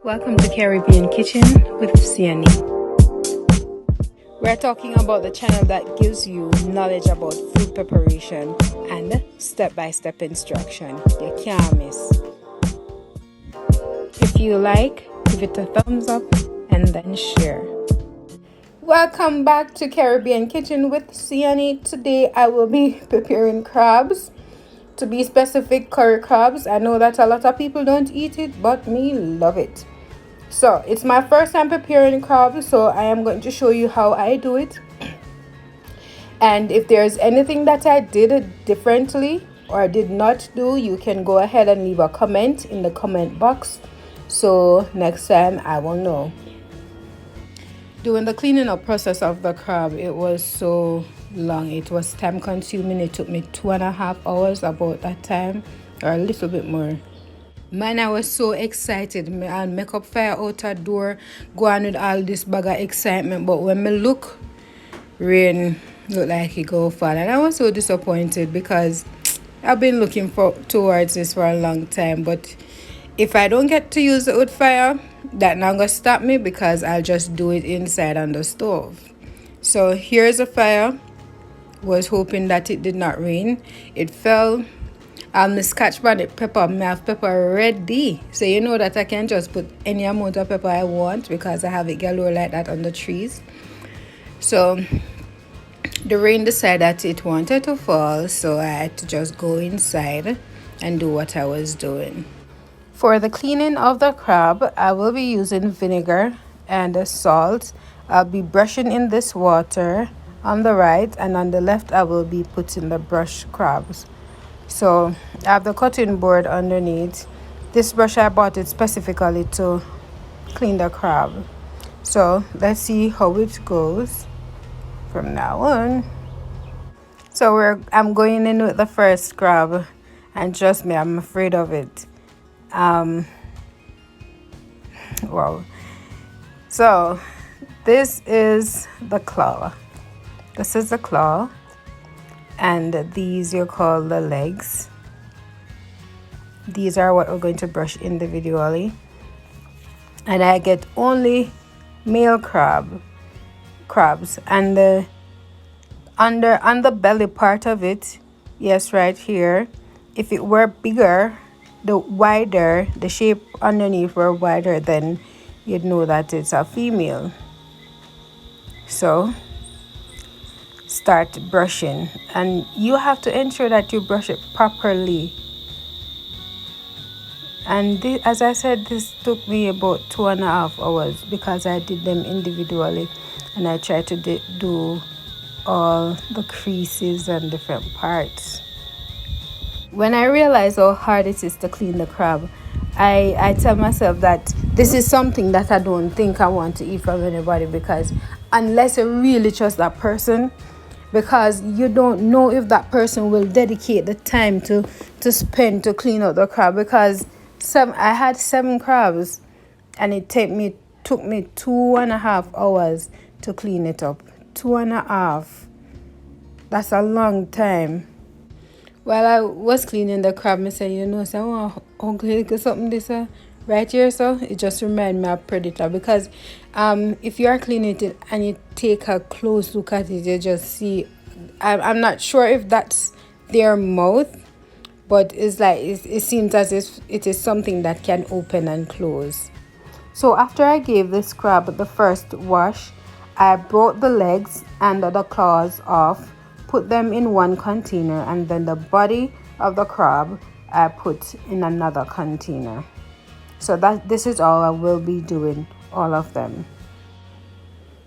Welcome to Caribbean Kitchen with Sionhy. We're talking about the channel that gives you knowledge about food preparation and step-by-step instruction. You can't miss. If you like, give it a thumbs up and then share. Welcome back to Caribbean Kitchen with Sionhy. Today I will be preparing crabs. To be specific, curry crabs. I know that a lot of people don't eat it, but me love it. So it's my first time preparing crabs, so I am going to show you how I do it. And if there's anything that I did differently or did not do, you can go ahead and leave a comment in the comment box, so next time I will know. Doing the cleaning up process of the crab, it was so long. It was time consuming. It took me 2.5 hours about that time, or a little bit more. Man, I was so excited. I'll make up fire out a door, go on with all this bag of excitement. But when me look, rain look like it go fall. And I was so disappointed because I've been looking towards this for a long time. But if I don't get to use the wood fire, that not gonna stop me because I'll just do it inside on the stove. So here's a fire. Was hoping that it did not rain. It fell. The scotch bonnet pepper, I have pepper ready, so you know that I can just put any amount of pepper I want because I have it galore like that on the trees. So the rain decided that it wanted to fall, so I had to just go inside and do what I was doing. For the cleaning of the crab, I will be using vinegar and salt. I'll be brushing in this water on the right, and on the left I will be putting the brushed crabs. So I have the cutting board underneath. This brush I bought it specifically to clean the crab. So let's see how it goes from now on. So I'm going in with the first crab, and trust me, I'm afraid of it. Wow. So this is the claw. This is the claw. And these you call the legs. These are what we're going to brush individually. And I get only male crabs. And on the belly part of it, yes, right here, if it were bigger, the shape underneath were wider, then you'd know that it's a female. So start brushing, and you have to ensure that you brush it properly. And as I said, this took me about 2.5 hours because I did them individually, and I tried to do all the creases and different parts. When I realize how hard it is to clean the crab, I tell myself that this is something that I don't think I want to eat from anybody, because unless you really trust that person, because you don't know if that person will dedicate the time to spend to clean out the crab. Because I had 7 crabs, and it took me 2.5 hours to clean it up. 2.5. That's a long time. While I was cleaning the crab, I said, so I want ugly something this right here. So it just reminds me of Predator, because if you are cleaning it and you take a close look at it, you just see, I'm not sure if that's their mouth, but it's like it seems as if it is something that can open and close. So after I gave this crab the first wash, I brought the legs and the claws off, put them in one container, and then the body of the crab I put in another container. So this is all I will be doing, all of them.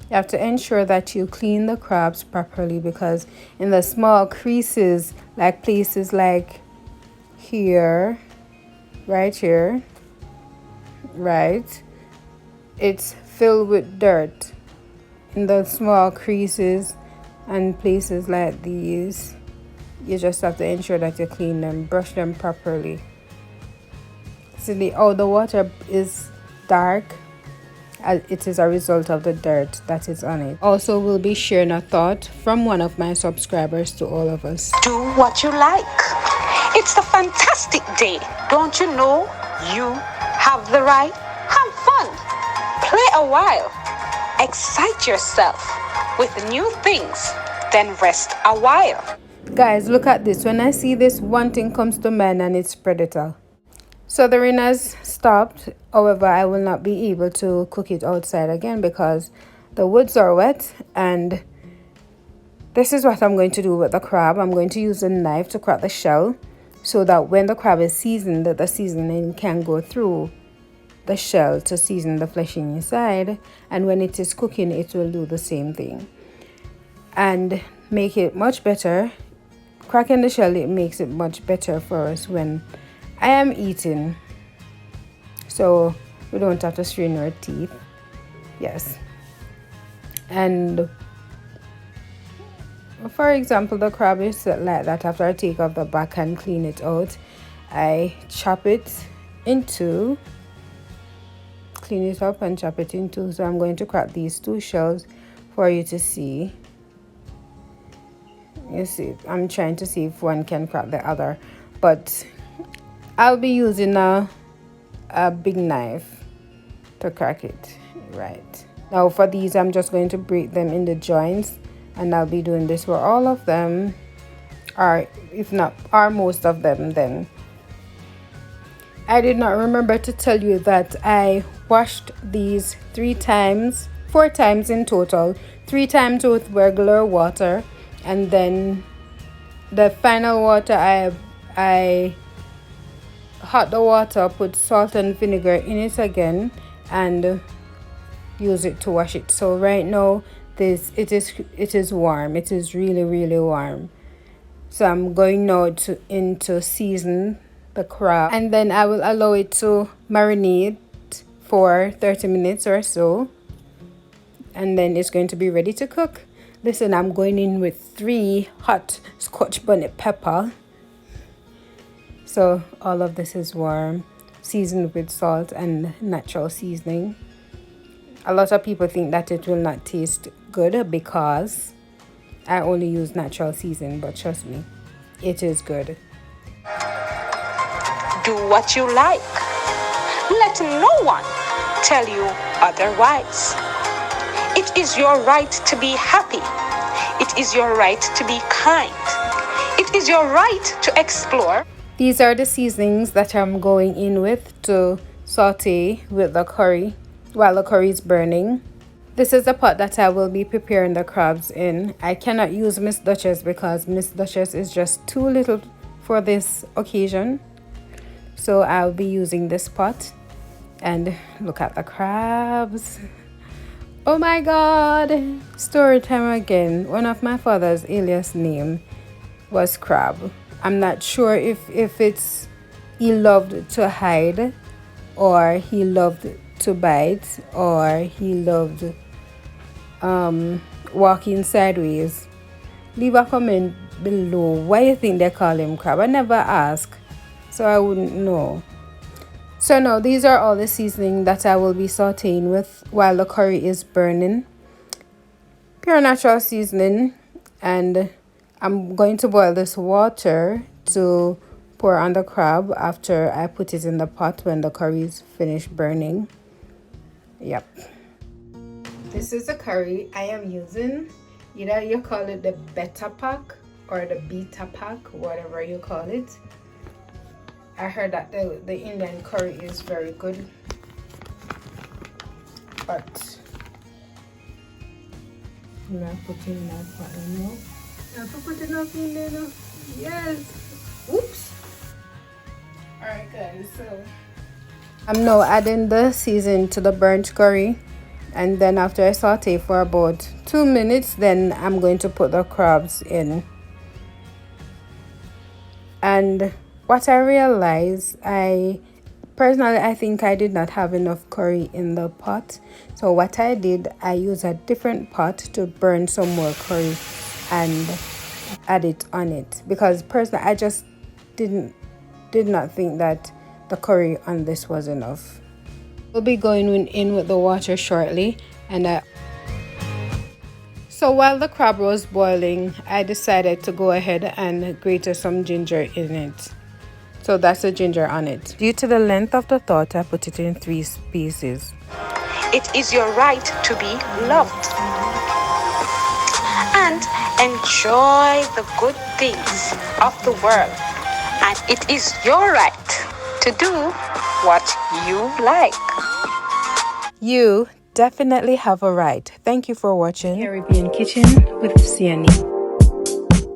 You have to ensure that you clean the crabs properly, because in the small creases, like places like here, right here, right, it's filled with dirt. In the small creases and places like these, you just have to ensure that you clean them, brush them properly. See, the water is dark. It is a result of the dirt that is on it. Also, we'll be sharing a thought from one of my subscribers to all of us. Do what you like. It's a fantastic day. Don't you know you have the right? Have fun. a while. Excite yourself with new things, then rest a while. Guys, look at this. When I see this, one thing comes to mind, and it's predator. So the rain has stopped. However, I will not be able to cook it outside again because the woods are wet. And this is what I'm going to do with the crab. I'm going to use a knife to crack the shell so that when the crab is seasoned, the seasoning can go through the shell to season the fleshing inside. And when it is cooking, it will do the same thing and make it much better. Cracking the shell, it makes it much better for us when I am eating, so we don't have to strain our teeth. Yes. And for example, the crab is set like that. After I take off the back and clean it out, I chop it into, clean it up and chop it into. So I'm going to crack these two shells for you to see. You see, I'm trying to see if one can crack the other, but I'll be using a big knife to crack it. Right now for these, I'm just going to break them in the joints, and I'll be doing this for all of them, or if not, or most of them. Then I did not remember to tell you that I washed these 4 times in total, 3 times with regular water, and then the final water I hot the water, put salt and vinegar in it again, and use it to wash it. So right now it is warm. It is really warm. So I'm going now to season the crab, and then I will allow it to marinate for 30 minutes or so, and then it's going to be ready to cook. Listen, I'm going in with 3 hot Scotch bonnet pepper. So all of this is warm, seasoned with salt and natural seasoning. A lot of people think that it will not taste good because I only use natural seasoning, but trust me, it is good. Do what you like. Let no one tell you otherwise. It is your right to be happy. It is your right to be kind. It is your right to explore. These are the seasonings that I'm going in with to saute with the curry while the curry is burning. This is the pot that I will be preparing the crabs in. I cannot use Miss Duchess because Miss Duchess is just too little for this occasion. So I'll be using this pot. And look at the crabs. Oh my god! Story time again. One of my father's alias name was Crab. I'm not sure if it's he loved to hide, or he loved to bite, or he loved walking sideways. Leave a comment below why you think they call him Crab. I never asked, so I wouldn't know. So now these are all the seasoning that I will be sauteing with while the curry is burning. Pure natural seasoning, and I'm going to boil this water to pour on the crab after I put it in the pot when the curry is finished burning. Yep. This is the curry I am using. Either you call it the beta pack or the beta pack, whatever you call it. I heard that the Indian curry is very good, but I'm not putting enough now. I have to put enough in there now. Yes. Oops. Alright guys, so I'm now adding the season to the burnt curry, and then after I saute for about 2 minutes, then I'm going to put the crabs in. And what I realized, I think I did not have enough curry in the pot. So what I did, I used a different pot to burn some more curry and add it on it, because personally I just did not think that the curry on this was enough. We'll be going in with the water shortly, and so while the crab was boiling, I decided to go ahead and grate some ginger in it. So that's the ginger on it. Due to the length of the thought, I put it in 3 pieces. It is your right to be loved. And enjoy the good things of the world. And it is your right to do what you like. You definitely have a right. Thank you for watching Caribbean Kitchen with Sionhy.